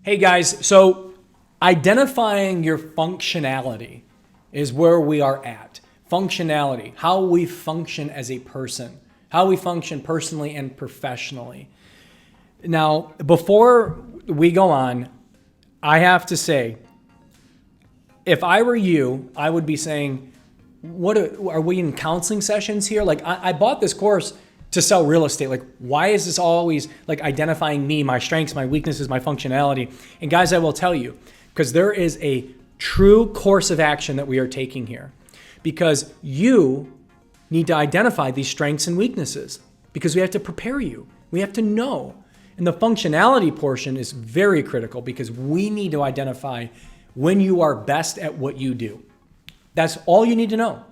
Hey guys, so identifying your functionality is where we are at. Functionality, how we function as a person, how we function personally and professionally. Now, before we go on, I have to say, if I were you, I would be saying, are we in counseling sessions here? Like I bought this course to sell real estate. Like, why is this always like identifying me, my strengths, my weaknesses, my functionality? And guys, I will tell you, because there is a true course of action that we are taking here, because you need to identify these strengths and weaknesses, because we have to prepare you. We have to know. And the functionality portion is very critical because we need to identify when you are best at what you do. That's all you need to know.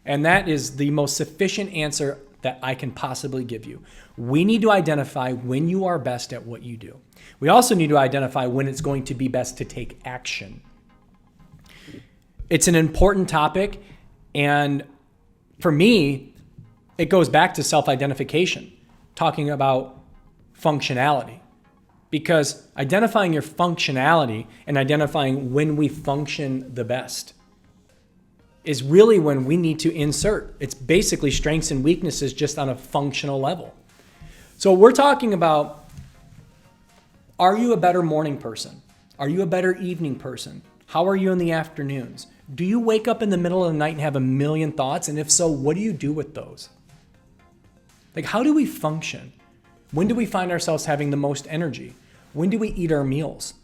And that is the most sufficient answer that I can possibly give you. We need to identify when you are best at what you do. We also need to identify when it's going to be best to take action. It's an important topic, and for me, it goes back to self-identification, talking about functionality. Because identifying your functionality and identifying when we function the best is really when we need to insert. It's basically strengths and weaknesses just on a functional level. So we're talking about, are you a better morning person? Are you a better evening person? How are you in the afternoons? Do you wake up in the middle of the night and have a million thoughts? And if so, what do you do with those? Like, how do we function? When do we find ourselves having the most energy? When do we eat our meals?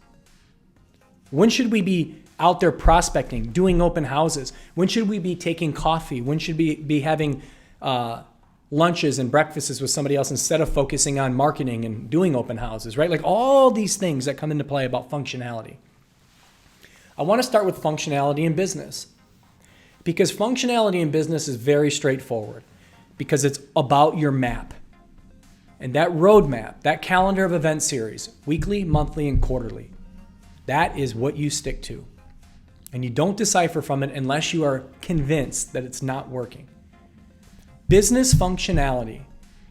When should we be out there prospecting, doing open houses? When should we be taking coffee? When should we be having lunches and breakfasts with somebody else instead of focusing on marketing and doing open houses, right? Like all these things that come into play about functionality. I want to start with functionality in business, because functionality in business is very straightforward, because it's about your map. And that roadmap, that calendar of event series, weekly, monthly, and quarterly, that is what you stick to. And you don't decipher from it unless you are convinced that it's not working. Business functionality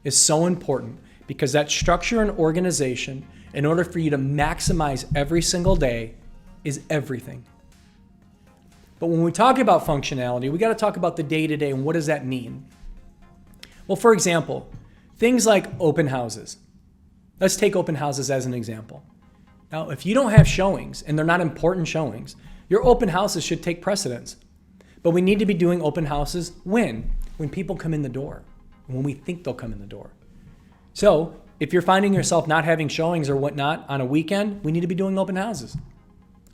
is so important because that structure and organization, in order for you to maximize every single day, is everything. But when we talk about functionality, we got to talk about the day-to-day and what does that mean? Well, for example, things like open houses. Let's take open houses as an example. Now, if you don't have showings and they're not important showings, your open houses should take precedence. But we need to be doing open houses when people come in the door, when we think they'll come in the door. So if you're finding yourself not having showings or whatnot on a weekend, we need to be doing open houses.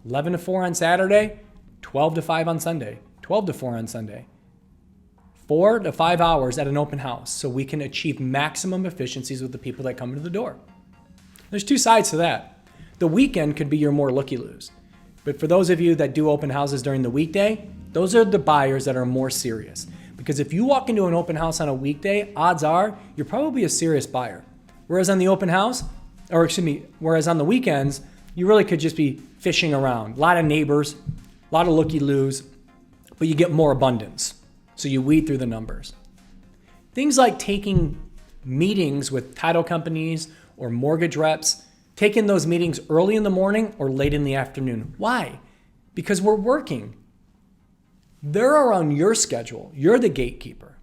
11 to 4 on Saturday, 12 to 5 on Sunday, 12 to 4 on Sunday. 4 to 5 hours at an open house so we can achieve maximum efficiencies with the people that come into the door. There's two sides to that. The weekend could be your more looky-loos. But for those of you that do open houses during the weekday, those are the buyers that are more serious. Because if you walk into an open house on a weekday, odds are you're probably a serious buyer. Whereas on the weekends, you really could just be fishing around. A lot of neighbors, a lot of looky-loos, but you get more abundance. So you weed through the numbers. Things like taking meetings with title companies or mortgage reps, taking those meetings early in the morning or late in the afternoon. Why? Because we're working. They're on your schedule. You're the gatekeeper.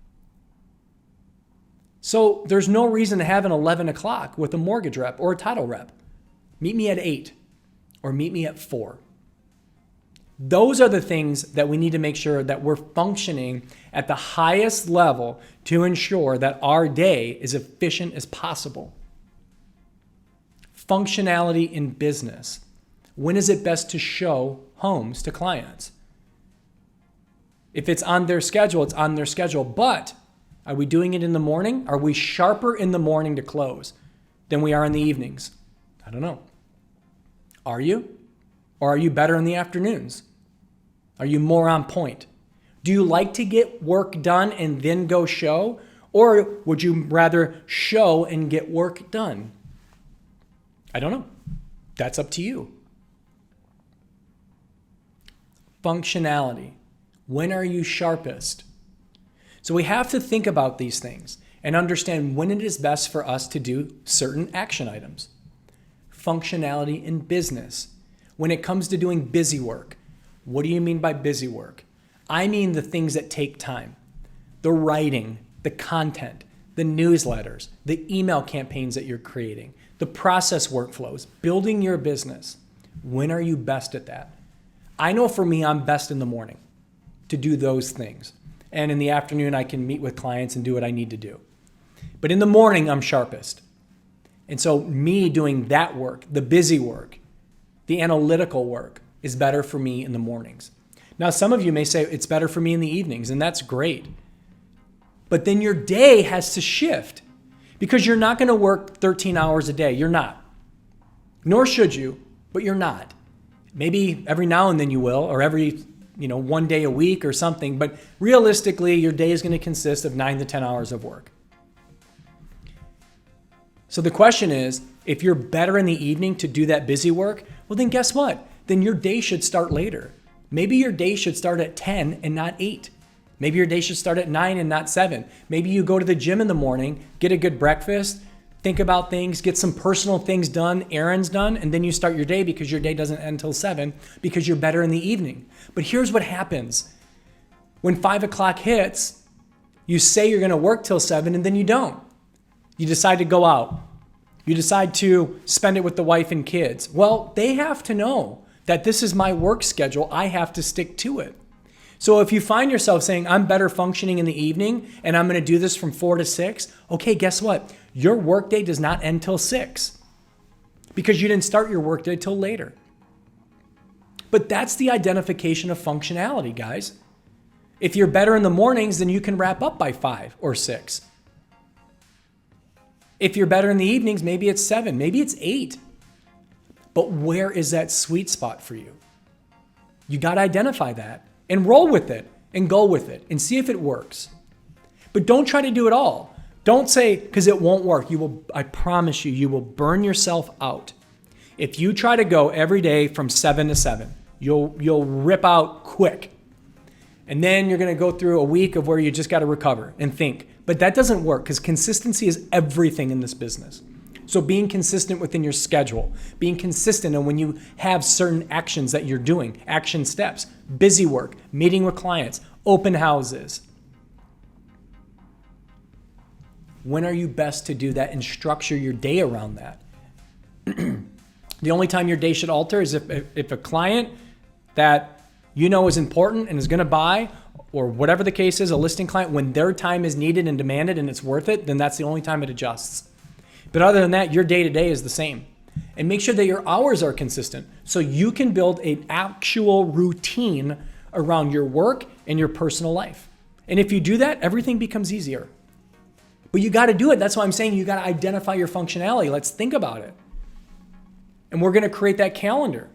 So there's no reason to have an 11 o'clock with a mortgage rep or a title rep. Meet me at 8 or meet me at 4. Those are the things that we need to make sure that we're functioning at the highest level to ensure that our day is efficient as possible. Functionality in business. When is it best to show homes to clients? If it's on their schedule, it's on their schedule. But are we doing it in the morning? Are we sharper in the morning to close than we are in the evenings? I don't know. Are you? Or are you better in the afternoons? Are you more on point? Do you like to get work done and then go show? Or would you rather show and get work done? I don't know. That's up to you. Functionality. When are you sharpest? So we have to think about these things and understand when it is best for us to do certain action items. functionality in business. When it comes to doing busy work, what do you mean by busy work? I mean the things that take time. The writing, the content, the newsletters, the email campaigns that you're creating, the process workflows, building your business. When are you best at that? I know for me, I'm best in the morning to do those things. And in the afternoon, I can meet with clients and do what I need to do. But in the morning, I'm sharpest. And so me doing that work, the busy work, the analytical work is better for me in the mornings. Now, some of you may say it's better for me in the evenings, and that's great. But then your day has to shift because you're not going to work 13 hours a day. You're not. Nor should you, but you're not. Maybe every now and then you will, or every one day a week or something. But realistically, your day is going to consist of 9 to 10 hours of work. So the question is, if you're better in the evening to do that busy work, well, then guess what? Then your day should start later. Maybe your day should start at 10 and not 8. Maybe your day should start at 9 and not 7. Maybe you go to the gym in the morning, get a good breakfast, think about things, get some personal things done, errands done, and then you start your day because your day doesn't end until 7 because you're better in the evening. But here's what happens. When 5 o'clock hits, you say you're going to work till 7 and then you don't. You decide to go out. You decide to spend it with the wife and kids. Well, they have to know that this is my work schedule. I have to stick to it. So if you find yourself saying, I'm better functioning in the evening and I'm going to do this from 4 to 6, okay, guess what? Your workday does not end till 6 because you didn't start your workday till later. But that's the identification of functionality, guys. If you're better in the mornings, then you can wrap up by 5 or 6. If you're better in the evenings, maybe it's 7, maybe it's 8. But where is that sweet spot for you? You got to identify that and roll with it and go with it and see if it works. But don't try to do it all. Don't say, because it won't work. I promise you will burn yourself out. If you try to go every day from 7 to 7, you'll rip out quick. And then you're going to go through a week of where you just got to recover and think. But that doesn't work because consistency is everything in this business. So being consistent within your schedule, being consistent in when you have certain actions that you're doing, action steps, busy work, meeting with clients, open houses. When are you best to do that and structure your day around that? The only time your day should alter is if a client that you know is important and is going to buy, or whatever the case is, a listing client, when their time is needed and demanded and it's worth it, then that's the only time it adjusts. But other than that, your day-to-day is the same. And make sure that your hours are consistent so you can build an actual routine around your work and your personal life. And if you do that, everything becomes easier. But you got to do it. That's why I'm saying you got to identify your functionality. Let's think about it. And we're going to create that calendar.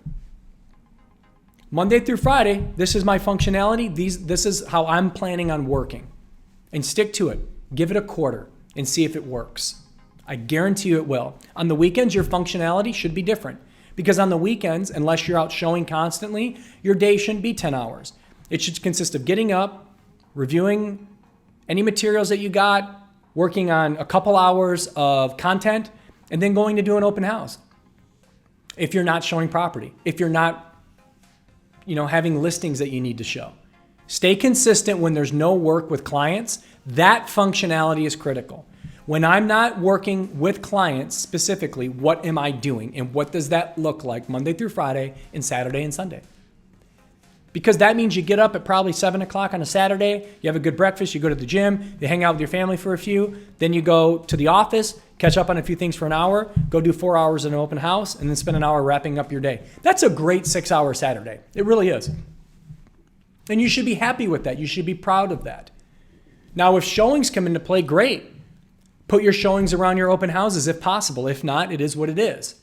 Monday through Friday, this is my functionality. This is how I'm planning on working. And stick to it. Give it a quarter and see if it works. I guarantee you it will. On the weekends, your functionality should be different. Because on the weekends, unless you're out showing constantly, your day shouldn't be 10 hours. It should consist of getting up, reviewing any materials that you got, working on a couple hours of content, and then going to do an open house. If you're not showing property, if you're not having listings that you need to show. Stay consistent when there's no work with clients. That functionality is critical. When I'm not working with clients specifically, what am I doing? And what does that look like Monday through Friday and Saturday and Sunday? Because that means you get up at probably 7 o'clock on a Saturday, you have a good breakfast, you go to the gym, you hang out with your family for a few, then you go to the office, catch up on a few things for an hour, go do 4 hours in an open house, and then spend an hour wrapping up your day. That's a great 6-hour Saturday. It really is. And you should be happy with that. You should be proud of that. Now, if showings come into play, great. Put your showings around your open houses if possible. If not, it is what it is.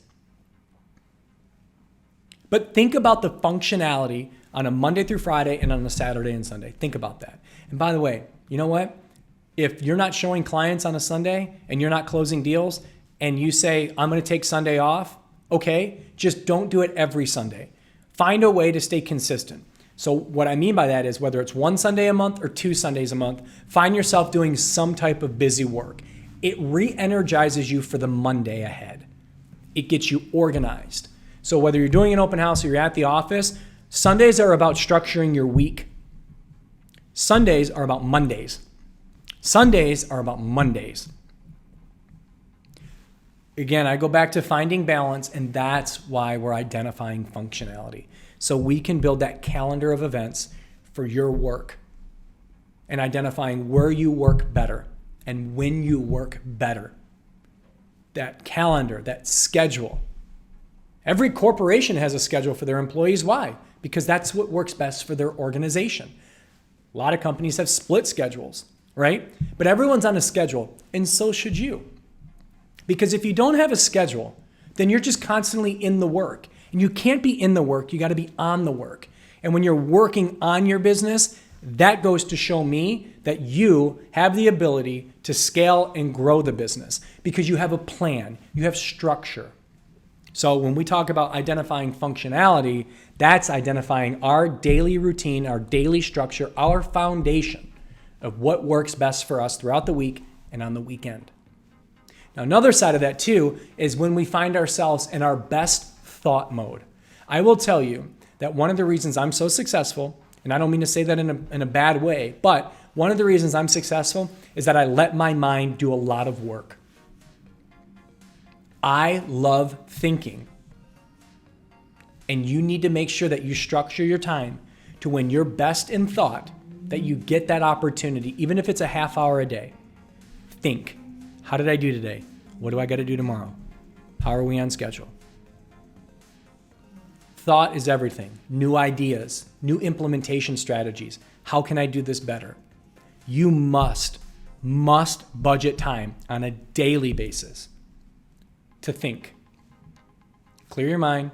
But think about the functionality on a Monday through Friday and on a Saturday and Sunday. Think about that. And by the way, you know what? If you're not showing clients on a Sunday and you're not closing deals and you say, I'm going to take Sunday off, okay, just don't do it every Sunday. Find a way to stay consistent. So what I mean by that is whether it's 1 Sunday a month or 2 Sundays a month, find yourself doing some type of busy work. It re-energizes you for the Monday ahead. It gets you organized. So whether you're doing an open house or you're at the office, Sundays are about structuring your week. Sundays are about Mondays. Sundays are about Mondays. Again, I go back to finding balance, and that's why we're identifying functionality. So we can build that calendar of events for your work and identifying where you work better and when you work better. That calendar, that schedule. Every corporation has a schedule for their employees. Why? Because that's what works best for their organization. A lot of companies have split schedules, right? But everyone's on a schedule, and so should you. Because if you don't have a schedule, then you're just constantly in the work. And you can't be in the work, you got to be on the work. And when you're working on your business, that goes to show me that you have the ability to scale and grow the business because you have a plan, you have structure. So when we talk about identifying functionality, that's identifying our daily routine, our daily structure, our foundation of what works best for us throughout the week and on the weekend. Now, another side of that too is when we find ourselves in our best thought mode. I will tell you that one of the reasons I'm so successful, and I don't mean to say that in a bad way, but one of the reasons I'm successful is that I let my mind do a lot of work. I love thinking. And you need to make sure that you structure your time to when you're best in thought, that you get that opportunity, even if it's a half hour a day. Think. How did I do today? What do I got to do tomorrow? How are we on schedule? Thought is everything. New ideas, new implementation strategies. How can I do this better? You must budget time on a daily basis to think. Clear your mind,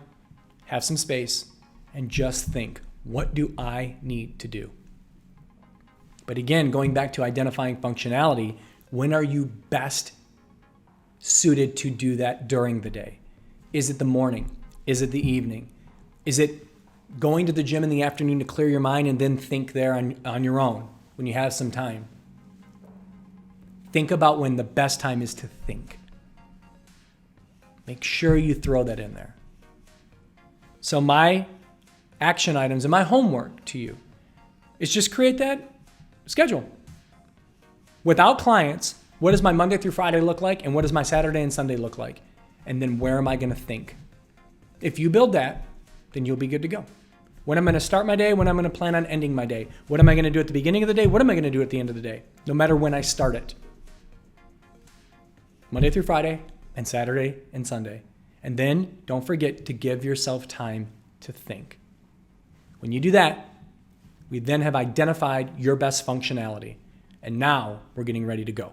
have some space, and just think, what do I need to do? But again, going back to identifying functionality, when are you best suited to do that during the day? Is it the morning? Is it the evening? Is it going to the gym in the afternoon to clear your mind and then think there on your own when you have some time? Think about when the best time is to think. Make sure you throw that in there. So my action items and my homework to you is just create that schedule. Without clients, what does my Monday through Friday look like? And what does my Saturday and Sunday look like? And then where am I going to think? If you build that, then you'll be good to go. When I'm going to start my day, when I'm going to plan on ending my day. What am I going to do at the beginning of the day? What am I going to do at the end of the day? No matter when I start it. Monday through Friday and Saturday and Sunday. And then don't forget to give yourself time to think. When you do that, we then have identified your best functionality. And now we're getting ready to go.